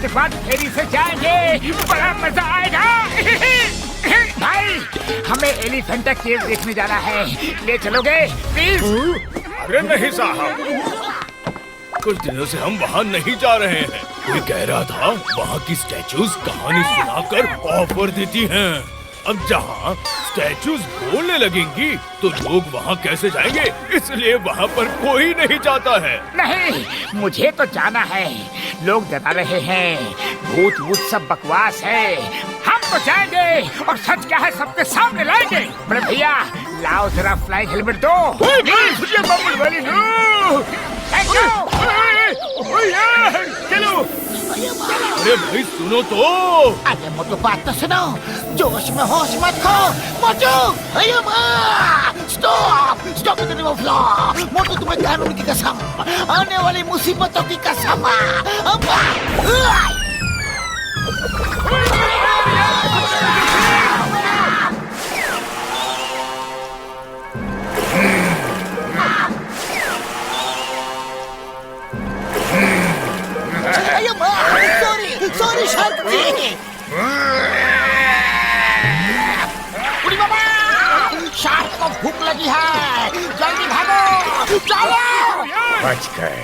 उसके बाद फेरी से जाएंगे, बड़ा मजा आएगा। भाई हमें एलिफेंटा केव देखने जाना है, ले चलोगे प्लीज? अरे नहीं साहब, कुछ दिनों से हम वहाँ नहीं जा रहे हैं। कोई कह रहा था वहाँ की स्टैचूज कहानी सुनाकर ऑफर देती हैं। अब जहाँ स्टैचूज बोलने लगेंगी तो लोग वहाँ कैसे जाएंगे, इसलिए वहाँ पर कोई नहीं जाता है। नहीं, मुझे तो जाना है। लोग डरा रहे हैं, भूत वूत सब बकवास है। हम तो जाएंगे और सच क्या है सबके सामने लाएंगे। बड़े भैया लाओ जरा फ्लाइंग हेलमेट दो। चलो। अरे भाई सुनो तो। अरे मोटू बात तो सुनो, जोश में होश मत खो। Motu stop stop the name of law. Motu तुम्हें कानून की कसम, आने वाली मुसीबतों की कसम। Sorry Shark ji. उड़ी बाबा, शार्क को भूख लगी है, जल्दी भागो, चलो। बच गए।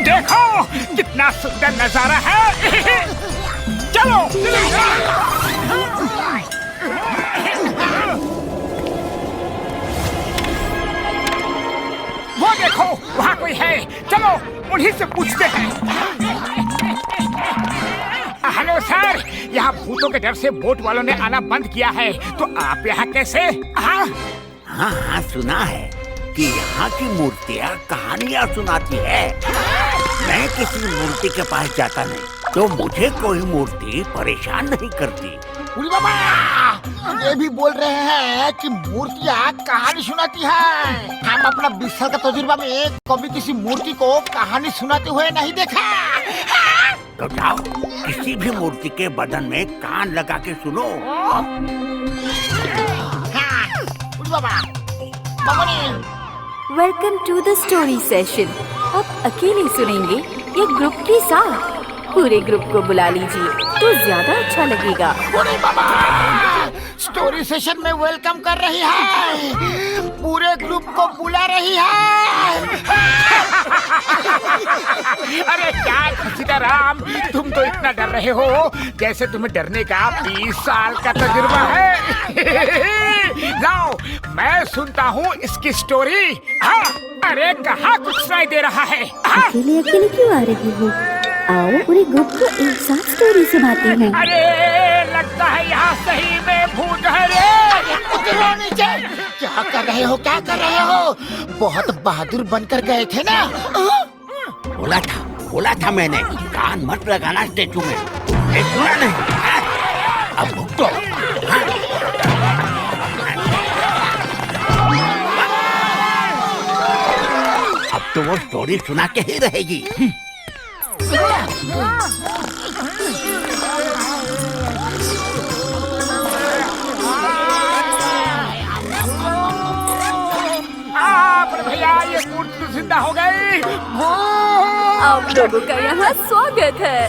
देखो कितना सुंदर नजारा है। चलो वो देखो वहाँ कोई है, चलो उन्हीं से पूछते हैं। हेलो सर, यहाँ भूतों के डर से बोट वालों ने आना बंद किया है, तो आप यहाँ कैसे? हाँ हाँ, सुना है कि यहाँ की मूर्तियाँ कहानियाँ सुनाती है। मैं किसी मूर्ति के पास जाता नहीं तो मुझे कोई मूर्ति परेशान नहीं करती। उड़ी बाबा, ये भी बोल रहे हैं कि मूर्तियाँ कहानी सुनाती है। हम अपना 20 साल का तजुर्बा में कभी किसी मूर्ति को कहानी सुनाते हुए नहीं देखा। तो जाओ किसी भी मूर्ति के बदन में कान लगा के सुनो। उड़ी बाबा, welcome to the story session. आप अकेले सुनेंगे या ग्रुप के साथ? पूरे ग्रुप को बुला लीजिए तो ज्यादा अच्छा लगेगा। अरे बाबा, स्टोरी सेशन में वेलकम कर रही है, पूरे ग्रुप को बुला रही है। अरे क्या सीताराम, तुम तो इतना डर रहे हो जैसे तुम्हें डरने का 20 साल का तजुर्बा है। लाओ मैं सुनता हूँ इसकी स्टोरी। हाँ, अरे कहाँ कुछ सुनाई दे रहा है? अकेले अकेले क्यों आ रही हो? आओ पूरे ग्रुप को एक साथ स्टोरी सुनाते हैं। अरे लगता है यहाँ सही में भूत है रे। क्या कर रहे हो, क्या कर रहे हो? बहुत बहादुर बनकर गए थे ना। बोला था मैंने, कान मत लगाना स्टेचू में। सुना नहीं? अब भुगतो। अब तो वो स्टोरी सुना के ही रहेगी। भैया ये मूर्ति जिंदा हो गई। आप लोगों का यहाँ स्वागत है।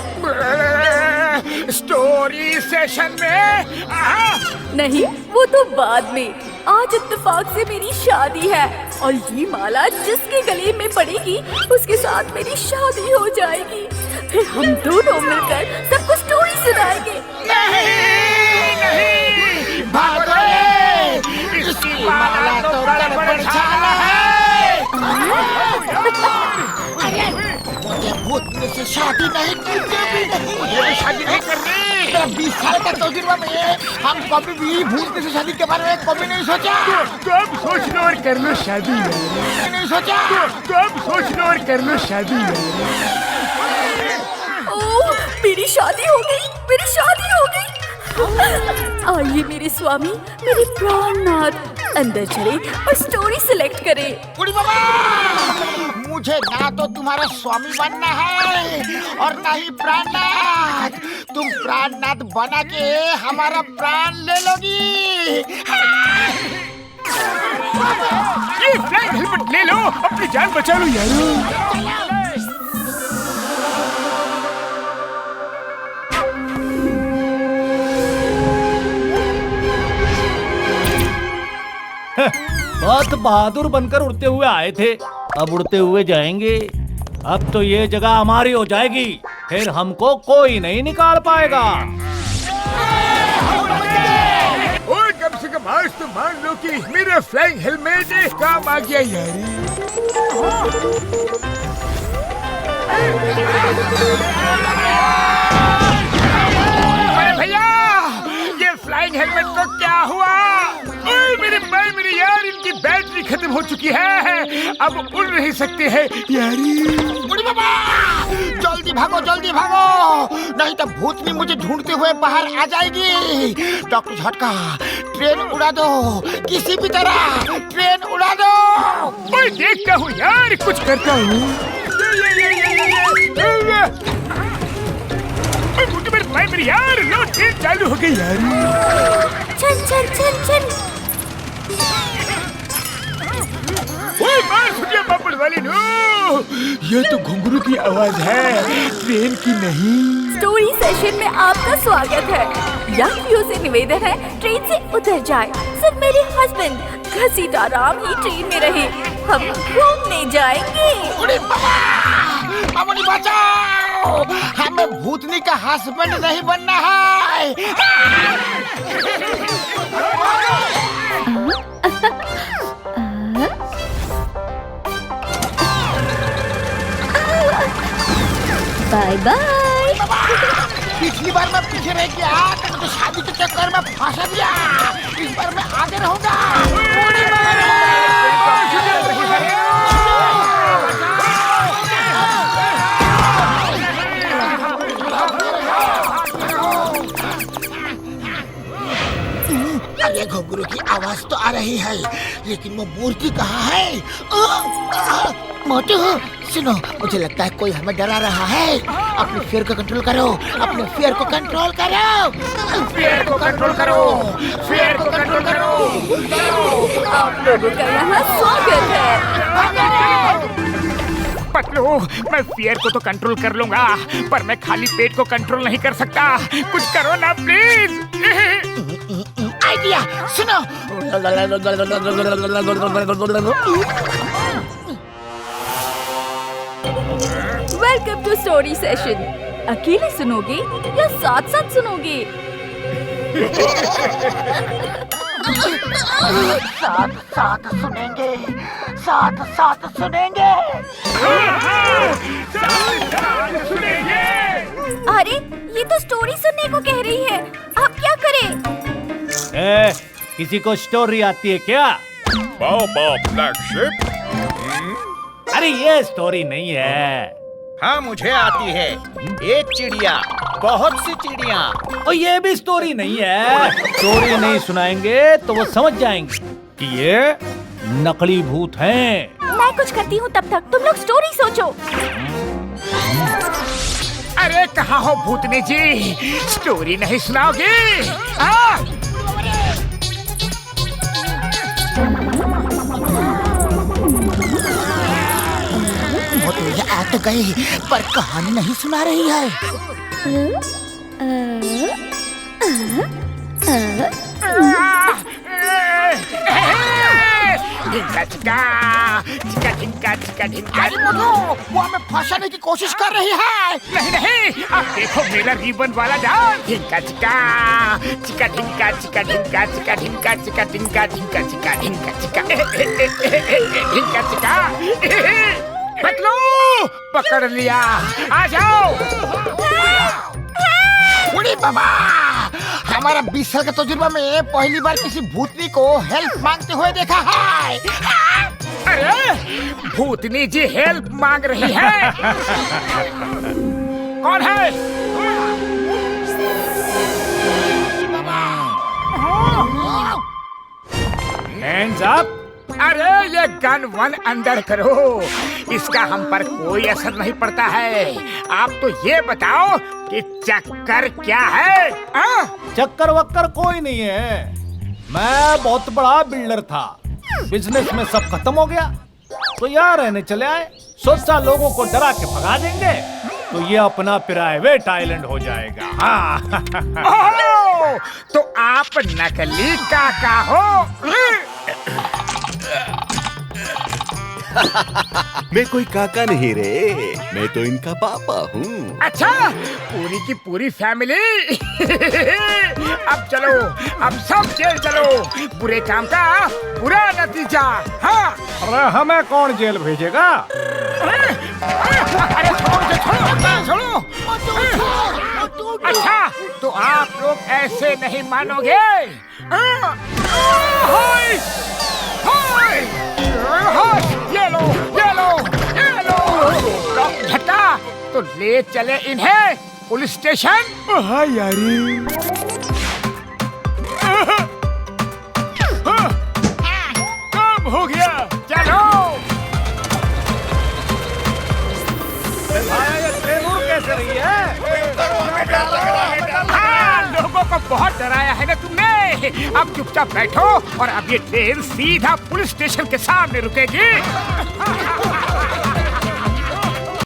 स्टोरी सेशन में नहीं, वो तो बाद में। आज इत्तेफाक से मेरी शादी है और ये माला जिसके गले में पड़ेगी उसके साथ मेरी शादी हो जाएगी। फिर हम दोनों मिलकर सबको स्टोरी सुनाएंगे। नहीं, भागो, इसकी माला तो गड़बड़ झाला है। अरे मुझे भूतनी से शादी नहीं करनी, मुझे शादी नहीं करनी। 20 साल का तजुर्बा में हम कभी भी भूतनी से शादी के बारे में कभी नहीं सोचा। तो अब सोच लो और कर लो शादी। नहीं सोचा। तो अब सोच लो और कर लो शादी। ओह, मेरी शादी हो गई, मेरी शादी हो गई। आइए मेरे स्वामी, मेरे प्राणनाथ, अंदर चले और स्टोरी सिलेक्ट करें। कुड़ी बाबा, मुझे ना तो तुम्हारा स्वामी बनना है और ना ही प्राणनाथ। तुम प्राणनाथ बना के हमारा प्राण ले लोगी। ये फ्लाइंग हेलमेट ले लो, अपनी जान बचा लो यार। बहुत बहादुर बनकर उड़ते हुए आए थे, अब उड़ते हुए जाएंगे। अब तो ये जगह हमारी हो जाएगी, फिर हमको कोई नहीं निकाल पाएगा। और कम से कम आज तो मान लो कि मेरा फ्लाइंग हेलमेट काम आ गया यार। अरे भैया, ये फ्लाइंग हेलमेट को क्या हुआ? ओए मेरे भाई, मेरे यार, इनकी बैटरी खत्म हो चुकी है, अब उड़ नहीं सकते हैं यारी। बुढ़ी बाबा, जल्दी भागो, जल्दी भागो, नहीं तो भूतनी मुझे ढूंढते हुए बाहर आ जाएगी। डॉक्टर झटका, ट्रेन उड़ा दो, किसी भी तरह ट्रेन उड़ा दो। मैं देखता हूँ यार, कुछ करता हूँ। मेरे यार, लो ट्रेन चालू हो गई यार। चल चल चल चल। ओए मार सुनिए पापड़ वाली नो, ये तो घुंघरू की आवाज है, ट्रेन की नहीं। स्टोरी सेशन में आपका स्वागत है। यात्रियों से निवेदन है, ट्रेन से उतर जाए। सिर्फ मेरे हस्बैंड घसीटा राम ही ट्रेन में रहे, हम घूमने जाएंगे। बुढ़ी बाबा, मामूली बचाओ, हमें भूतनी का हस्बैंड नहीं बनना है। Bye bye. पिछली बार मैं पीछे रह गया, तो मुझे शादी के चक्कर में फंसा दिया। इस बार मैं आगे रहूंगा। बुढ़ी अरे घुंघरू की आवाज तो आ रही है, लेकिन वो मूर्ति कहाँ है? मोटू सुनो, मुझे लगता है कोई हमें डरा रहा है। अपने फियर को कंट्रोल करो, अपने फियर को कंट्रोल करो, फियर को कंट्रोल करो, फियर को कंट्रोल करो। आप लोगों का यहाँ स्वागत है। पतलू, मैं फियर को तो कंट्रोल कर लूंगा, पर मैं खाली पेट को कंट्रोल नहीं कर सकता। कुछ करो ना प्लीज। आइडिया सुनो। Welcome to story session. अकेले सुनोगे या साथ साथ सुनोगे? साथ साथ सुनेंगे, साथ साथ सुनेंगे। अरे ये तो स्टोरी सुनने को कह रही है, आप क्या करें? किसी को स्टोरी आती है क्या? फ्लैगशिप। अरे ये स्टोरी नहीं है। हाँ मुझे आती है। एक चिड़िया, बहुत सी चिड़िया। और ये भी स्टोरी नहीं है। स्टोरी नहीं सुनाएंगे तो वो समझ जाएंगे कि ये नकली भूत हैं। मैं कुछ करती हूँ, तब तक तुम लोग स्टोरी सोचो। अरे कहाँ हो भूतनी जी, स्टोरी नहीं सुनाओगे? हाँ? वो तो ये आ तो गई, पर कहानी नहीं सुना रही है। ढिंका चिका, चिका ढिंका, चिका ढिंका। अरे मोटू, वो हमें फंसाने की कोशिश कर रही है। नहीं नहीं, अब देखो मेरा रिबन वाला डांस। ढिंका चिका, चिका ढिंका, चिका ढिंका, चिका ढिंका, चिका ढिंका, ढिंका चिका, ढिंका चिका, ढिंका चिका। पतलू, पकड़ लिया, आ जाओ। बुढ़ी बाबा, हमारा 20 साल का तजुर्बा में पहली बार किसी भूतनी को हेल्प मांगते हुए देखा है। अरे भूतनी जी हेल्प मांग रही है। कौन है? Hands up. अरे ये गन वन अंदर करो, इसका हम पर कोई असर नहीं पड़ता है। आप तो ये बताओ कि चक्कर क्या है? चक्कर वक्कर कोई नहीं है। मैं बहुत बड़ा बिल्डर था, बिजनेस में सब खत्म हो गया तो यहाँ रहने चले आए। सोचा लोगों को डरा के भगा देंगे तो ये अपना प्राइवेट आइलैंड हो जाएगा। हाँ। ओह, तो आप नकली काका हो। मैं कोई काका नहीं रे, मैं तो इनका पापा हूँ। अच्छा, पूरी की पूरी फैमिली। अब चलो, अब सब जेल चलो। बुरे काम का बुरा नतीजा। हाँ। अरे हमें कौन जेल भेजेगा? अरे छोड़ो। अच्छा, तो आप लोग ऐसे नहीं मानोगे। ये लो। झटका, तो ले चले इन्हें पुलिस स्टेशन। हाँ यारी। काम हो गया, चलो। ये ट्रेन उड़ कैसे रही है? हाँ, लोगों को बहुत डराया है ना तुमने। अब चुपचाप बैठो और अब ये ट्रेन सीधा पुलिस स्टेशन के सामने रुकेगी।